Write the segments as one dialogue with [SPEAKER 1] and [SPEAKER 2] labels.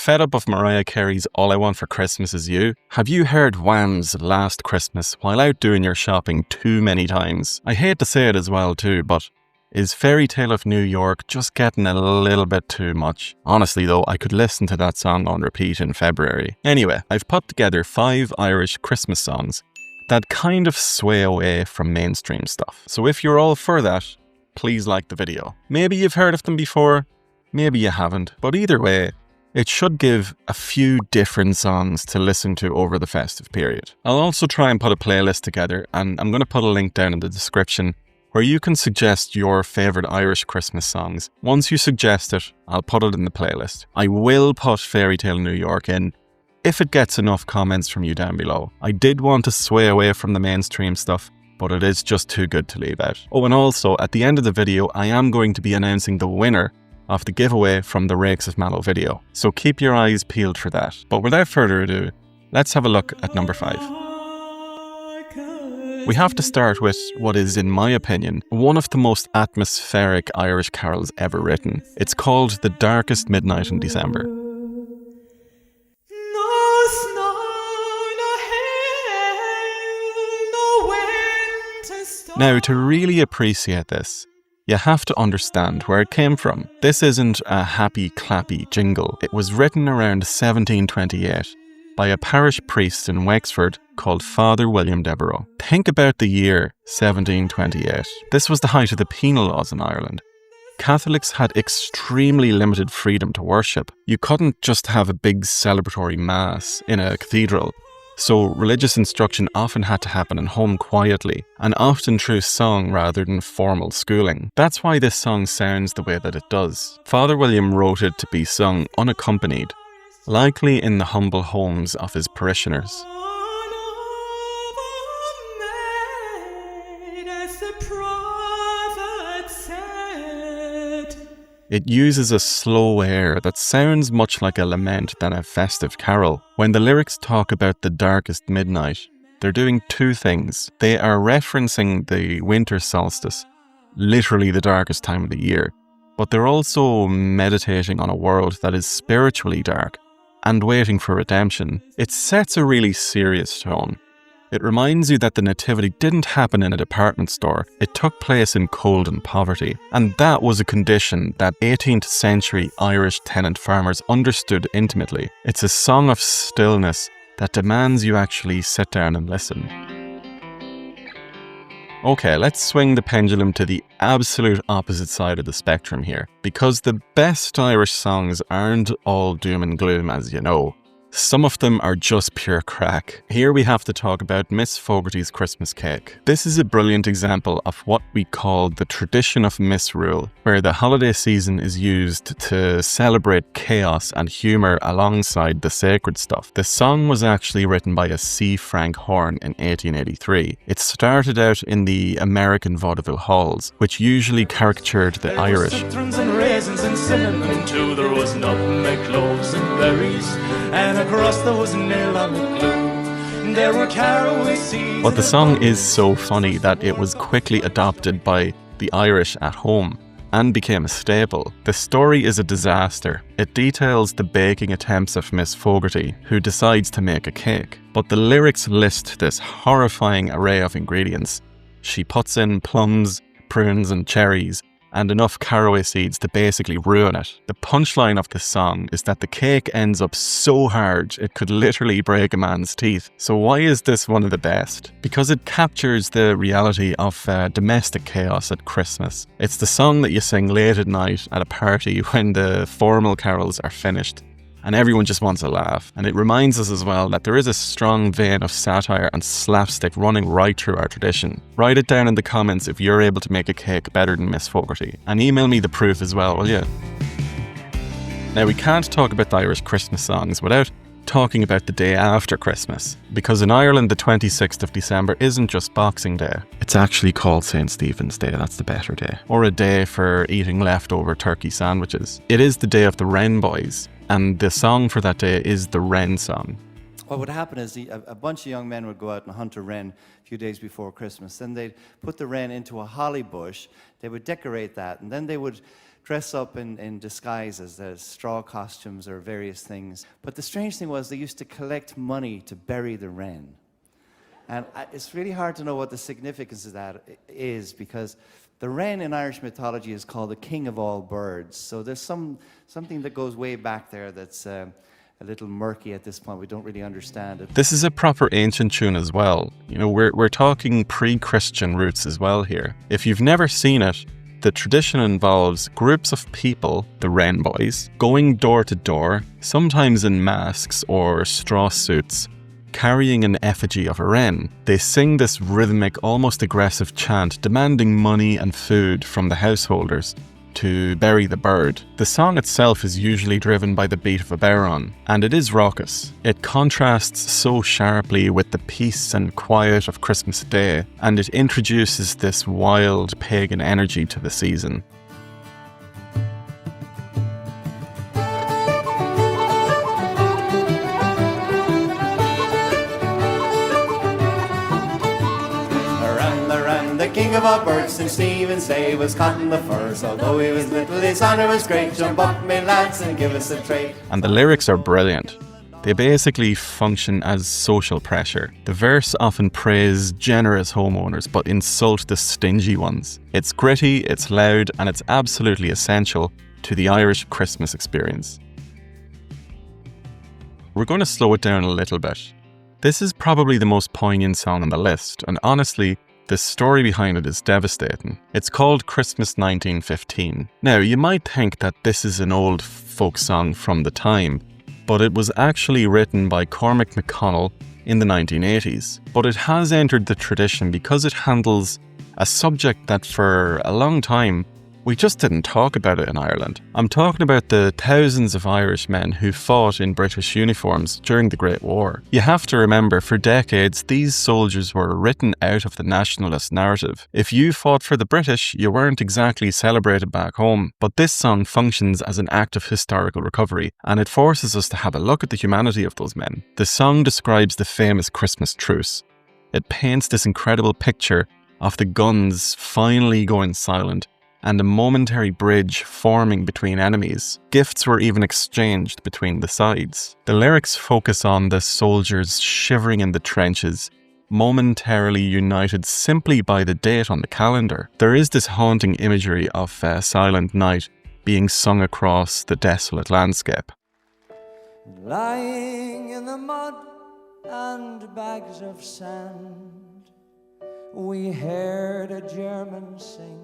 [SPEAKER 1] fed up of Mariah Carey's All I Want for Christmas Is You? Have you heard Wham's Last Christmas while out doing your shopping too many times? I hate to say it as well too, but is Fairy Tale of New York just getting a little bit too much? Honestly though, I could listen to that song on repeat in February. Anyway, I've put together 5 Irish Christmas songs that kind of sway away from mainstream stuff. So if you're all for that, please like the video. Maybe you've heard of them before, maybe you haven't, but either way, it should give a few different songs to listen to over the festive period. I'll also try and put a playlist together, and I'm going to put a link down in the description where you can suggest your favourite Irish Christmas songs. Once you suggest it, I'll put it in the playlist. I will put Fairy Tale New York in if it gets enough comments from you down below. I did want to sway away from the mainstream stuff, but it is just too good to leave out. Oh, and also, at the end of the video, I am going to be announcing the winner of the giveaway from the Rakes of Mallow video. So keep your eyes peeled for that. But without further ado, let's have a look at number 5. We have to start with what is, in my opinion, one of the most atmospheric Irish carols ever written. It's called The Darkest Midnight in December. Now, to really appreciate this, you have to understand where it came from. This isn't a happy, clappy jingle. It was written around 1728 by a parish priest in Wexford called Father William Devereux. Think about the year 1728. This was the height of the penal laws in Ireland. Catholics had extremely limited freedom to worship. You couldn't just have a big celebratory mass in a cathedral. So religious instruction often had to happen at home quietly, and often through song rather than formal schooling. That's why this song sounds the way that it does. Father William wrote it to be sung unaccompanied, likely in the humble homes of his parishioners. It uses a slow air that sounds much like a lament than a festive carol. When the lyrics talk about the darkest midnight, they're doing two things. They are referencing the winter solstice, literally the darkest time of the year, but they're also meditating on a world that is spiritually dark and waiting for redemption. It sets a really serious tone. It reminds you that the nativity didn't happen in a department store. It took place in cold and poverty. And that was a condition that 18th century Irish tenant farmers understood intimately. It's a song of stillness that demands you actually sit down and listen. Okay, let's swing the pendulum to the absolute opposite side of the spectrum here, because the best Irish songs aren't all doom and gloom, as you know. Some of them are just pure crack. Here we have to talk about Miss Fogarty's Christmas Cake. This is a brilliant example of what we call the tradition of misrule, where the holiday season is used to celebrate chaos and humour alongside the sacred stuff. The song was actually written by a C. Frank Horn in 1883. It started out in the American vaudeville halls, which usually caricatured the Irish.
[SPEAKER 2] And raisins and cinnamon too. There was nutmeg, cloves and berries, and across there was nail on the glue. There were caraway seeds.
[SPEAKER 1] But the song is so funny that it was quickly adopted by the Irish at home and became a staple. The story is a disaster. It details the baking attempts of Miss Fogarty, who decides to make a cake. But the lyrics list this horrifying array of ingredients. She puts in plums, prunes and cherries, and enough caraway seeds to basically ruin it. The punchline of this song is that the cake ends up so hard it could literally break a man's teeth. So why is this one of the best? Because it captures the reality of domestic chaos at Christmas. It's the song that you sing late at night at a party when the formal carols are finished and everyone just wants a laugh. And it reminds us as well that there is a strong vein of satire and slapstick running right through our tradition. Write it down in the comments if you're able to make a cake better than Miss Fogarty. And email me the proof as well, will you? Now, we can't talk about the Irish Christmas songs without talking about the day after Christmas. Because in Ireland, the 26th of December isn't just Boxing Day. It's actually called St. Stephen's Day, that's the better day. Or a day for eating leftover turkey sandwiches. It is the day of the Wren boys. And the song for that day is the Wren song.
[SPEAKER 3] What would happen is a bunch of young men would go out and hunt a wren a few days before Christmas. Then they'd put the wren into a holly bush. They would decorate that, and then they would dress up in disguises, straw costumes or various things. But the strange thing was they used to collect money to bury the wren. And it's really hard to know what the significance of that is, because the wren in Irish mythology is called the king of all birds. So there's something that goes way back there that's a little murky at this point. We don't really understand it.
[SPEAKER 1] This is a proper ancient tune as well. You know, we're talking pre-Christian roots as well here. If you've never seen it, the tradition involves groups of people, the Wren boys, going door to door, sometimes in masks or straw suits, carrying an effigy of a wren. They sing this rhythmic, almost aggressive chant demanding money and food from the householders to bury the bird. The song itself is usually driven by the beat of a bodhrán, and it is raucous. It contrasts so sharply with the peace and quiet of Christmas Day, and it introduces this wild pagan energy to the season.
[SPEAKER 3] King of all birds, St. Stephen's Day was cotton the first. Although he was little, his honour was great. Jump up, me lads, and give us a trait.
[SPEAKER 1] And the lyrics are brilliant. They basically function as social pressure. The verse often praise generous homeowners, but insult the stingy ones. It's gritty, it's loud, and it's absolutely essential to the Irish Christmas experience. We're going to slow it down a little bit. This is probably the most poignant song on the list, and honestly, the story behind it is devastating. It's called Christmas 1915. Now, you might think that this is an old folk song from the time, but it was actually written by Cormac McConnell in the 1980s. But it has entered the tradition because it handles a subject that for a long time we just didn't talk about it in Ireland. I'm talking about the thousands of Irish men who fought in British uniforms during the Great War. You have to remember, for decades, these soldiers were written out of the nationalist narrative. If you fought for the British, you weren't exactly celebrated back home. But this song functions as an act of historical recovery, and it forces us to have a look at the humanity of those men. The song describes the famous Christmas truce. It paints this incredible picture of the guns finally going silent, and a momentary bridge forming between enemies. Gifts were even exchanged between the sides. The lyrics focus on the soldiers shivering in the trenches, momentarily united simply by the date on the calendar. There is this haunting imagery of a silent night being sung across the desolate landscape.
[SPEAKER 2] Lying in the mud and bags of sand, we heard a German sing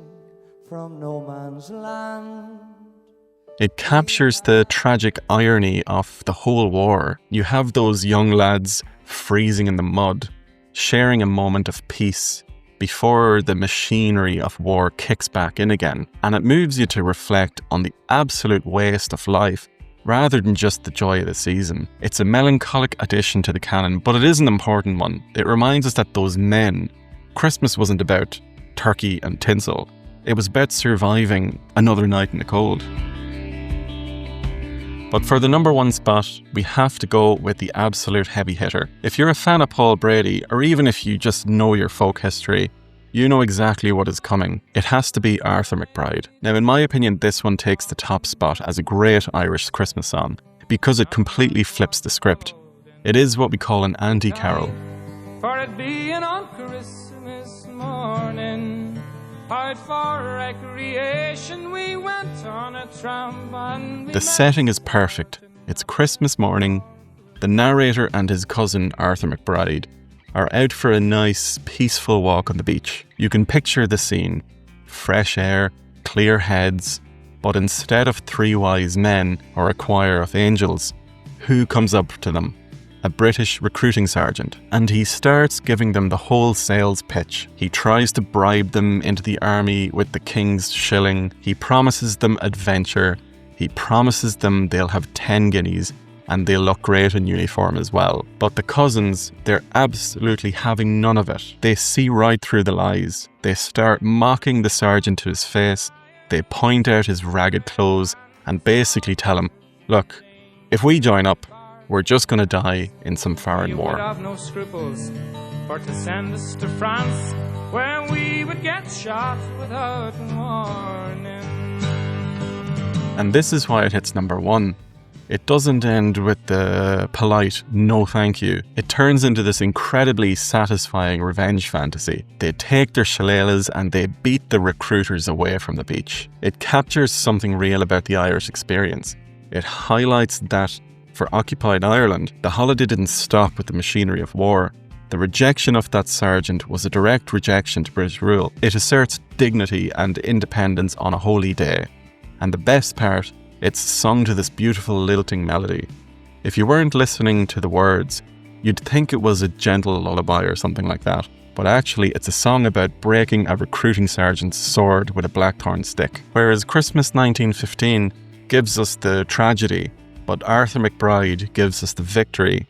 [SPEAKER 2] from no man's land.
[SPEAKER 1] It captures the tragic irony of the whole war. You have those young lads freezing in the mud, sharing a moment of peace before the machinery of war kicks back in again. And it moves you to reflect on the absolute waste of life rather than just the joy of the season. It's a melancholic addition to the canon, but it is an important one. It reminds us that those men, Christmas wasn't about turkey and tinsel. It was about surviving another night in the cold. But for the number one spot, we have to go with the absolute heavy hitter. If you're a fan of Paul Brady, or even if you just know your folk history, you know exactly what is coming. It has to be Arthur McBride. Now, in my opinion, this one takes the top spot as a great Irish Christmas song because it completely flips the script. It is what we call an anti-carol.
[SPEAKER 2] For it being on Christmas morning, out for recreation we went on a tramp, and
[SPEAKER 1] the setting is perfect. It's Christmas morning. The narrator and his cousin Arthur McBride are out for a nice, peaceful walk on the beach. You can picture the scene. Fresh air, clear heads, but instead of three wise men or a choir of angels, who comes up to them? A British recruiting sergeant, and he starts giving them the whole sales pitch. He tries to bribe them into the army with the king's shilling. He promises them adventure. He promises them they'll have 10 guineas and they'll look great in uniform as well. But the cousins, they're absolutely having none of it. They see right through the lies. They start mocking the sergeant to his face. They point out his ragged clothes and basically tell him, look, if we join up, we're just going to die in some foreign war.
[SPEAKER 2] You would have no scruples for to send us to France, where we would get shot without warning.
[SPEAKER 1] And this is why it hits number 1. It doesn't end with the polite no thank you. It turns into this incredibly satisfying revenge fantasy. They take their shillelaghs and they beat the recruiters away from the beach. It captures something real about the Irish experience. It highlights that for occupied Ireland, the holiday didn't stop with the machinery of war. The rejection of that sergeant was a direct rejection to British rule. It asserts dignity and independence on a holy day. And the best part, it's sung to this beautiful lilting melody. If you weren't listening to the words, you'd think it was a gentle lullaby or something like that. But actually, it's a song about breaking a recruiting sergeant's sword with a blackthorn stick. Whereas Christmas 1915 gives us the tragedy, but Arthur McBride gives us the victory.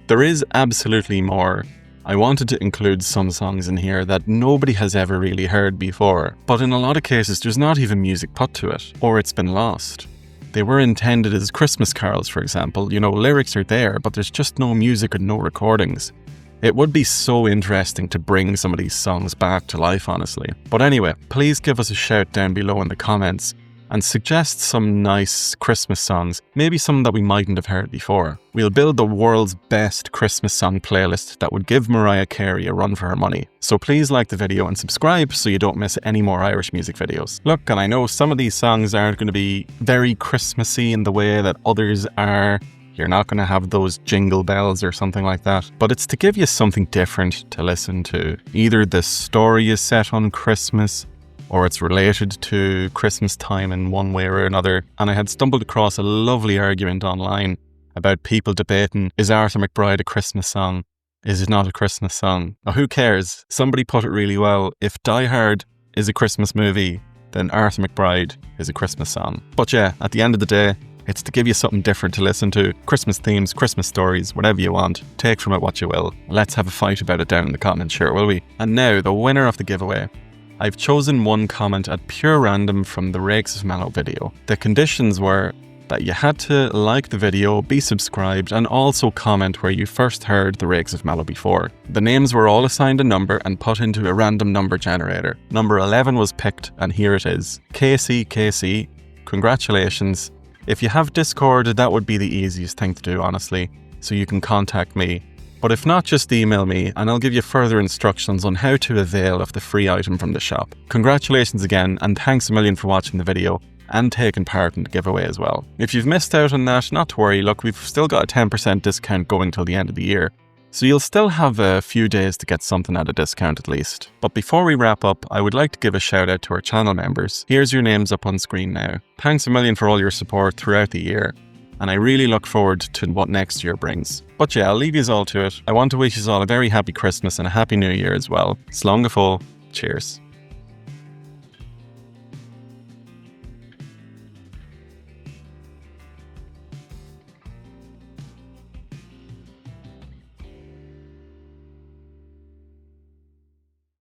[SPEAKER 1] There is absolutely more. I wanted to include some songs in here that nobody has ever really heard before, but in a lot of cases there's not even music put to it, or it's been lost. They were intended as Christmas carols, for example. Lyrics are there, but there's just no music and no recordings. It would be so interesting to bring some of these songs back to life, honestly. But anyway, please give us a shout down below in the comments and suggest some nice Christmas songs, maybe some that we mightn't have heard before. We'll build the world's best Christmas song playlist that would give Mariah Carey a run for her money. So please like the video and subscribe so you don't miss any more Irish music videos. Look, and I know some of these songs aren't going to be very Christmassy in the way that others are. You're not going to have those jingle bells or something like that. But it's to give you something different to listen to. Either the story is set on Christmas, or it's related to Christmas time in one way or another. And I had stumbled across a lovely argument online about people debating, is Arthur McBride a Christmas song? Is it not a Christmas song? Now, who cares? Somebody put it really well. If Die Hard is a Christmas movie, then Arthur McBride is a Christmas song. But yeah, at the end of the day, it's to give you something different to listen to. Christmas themes, Christmas stories, whatever you want. Take from it what you will. Let's have a fight about it down in the comments, sure, will we? And now, the winner of the giveaway. I've chosen one comment at pure random from the Rakes of Mallow video. The conditions were that you had to like the video, be subscribed, and also comment where you first heard the Rakes of Mallow before. The names were all assigned a number and put into a random number generator. Number 11 was picked, and here it is. KC, congratulations. If you have Discord, that would be the easiest thing to do, honestly, so you can contact me. But if not, just email me and I'll give you further instructions on how to avail of the free item from the shop. Congratulations again, and thanks a million for watching the video and taking part in the giveaway as well. If you've missed out on that, not to worry, look, we've still got a 10% discount going till the end of the year. So you'll still have a few days to get something at a discount at least. But before we wrap up, I would like to give a shout out to our channel members. Here's your names up on screen now. Thanks a million for all your support throughout the year, and I really look forward to what next year brings. But yeah, I'll leave you all to it. I want to wish you all a very happy Christmas and a happy New Year as well. Slán go fóill. Cheers.